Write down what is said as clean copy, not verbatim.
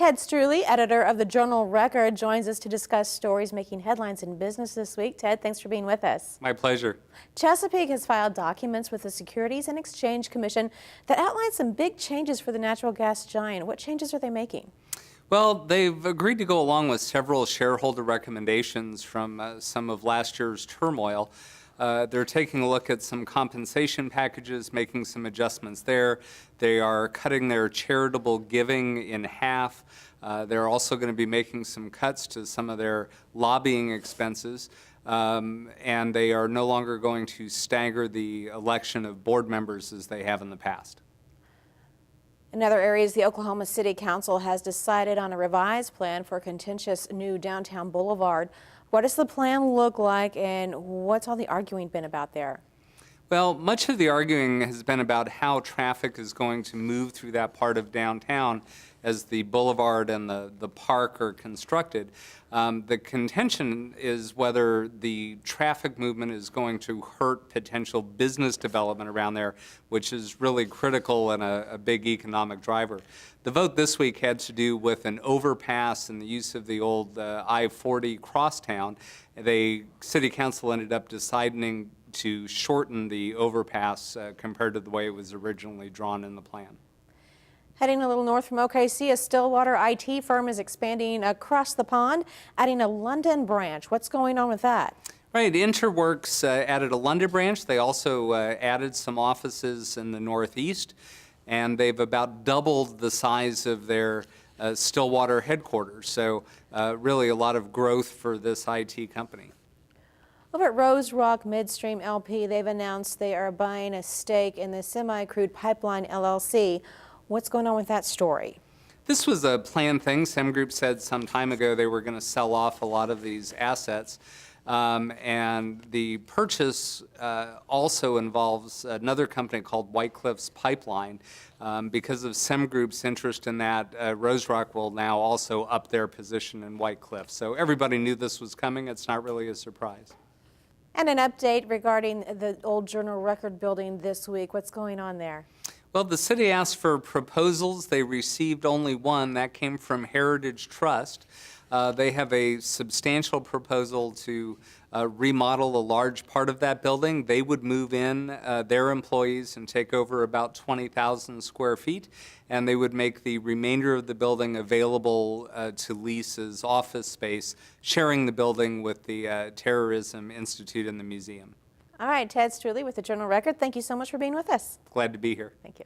Ted Streuli, editor of the Journal Record, joins us to discuss stories making headlines in business this week. Ted, thanks for being with us. My pleasure. Chesapeake has filed documents with the Securities and Exchange Commission that outline some big changes for the natural gas giant. What changes are they making? Well, they've agreed to go along with several shareholder recommendations from some of last year's turmoil. They're taking a look at some compensation packages, making some adjustments there. They are cutting their charitable giving in half. They're also going to be making some cuts to some of their lobbying expenses. And they are no longer going to stagger the election of board members as they have in the past. In other areas, the Oklahoma City Council has decided on a revised plan for a contentious new downtown boulevard. What does the plan look like, and what's all the arguing been about there? Well, much of the arguing has been about how traffic is going to move through that part of downtown as the boulevard and the park are constructed. The contention is whether the traffic movement is going to hurt potential business development around there, which is really critical and a big economic driver. The vote this week had to do with an overpass and the use of the old I-40 crosstown. The City Council ended up deciding to shorten the overpass compared to the way it was originally drawn in the plan. Heading a little north from OKC, a Stillwater IT firm is expanding across the pond, adding a London branch. What's going on with that? Right, Interworks added a London branch. They also added some offices in the Northeast, and they've about doubled the size of their Stillwater headquarters. So really a lot of growth for this IT company. Over at Roserock Midstream LP, they've announced they are buying a stake in the Semi-Crude Pipeline LLC. What's going on with that story? This was a planned thing. SemGroup said some time ago they were going to sell off a lot of these assets. And the purchase also involves another company called White Cliffs Pipeline. Because of SemGroup's interest in that, Roserock will now also up their position in White Cliffs. So everybody knew this was coming. It's not really a surprise. And an update regarding the old Journal Record building this week. What's going on there? Well, the city asked for proposals. They received only one. That came from Heritage Trust. They have a substantial proposal to remodel a large part of that building. They would move in their employees and take over about 20,000 square feet, and they would make the remainder of the building available to lease as office space, sharing the building with the Terrorism Institute and the museum. All right, Ted Streuli with the Journal Record. Thank you so much for being with us. Glad to be here. Thank you.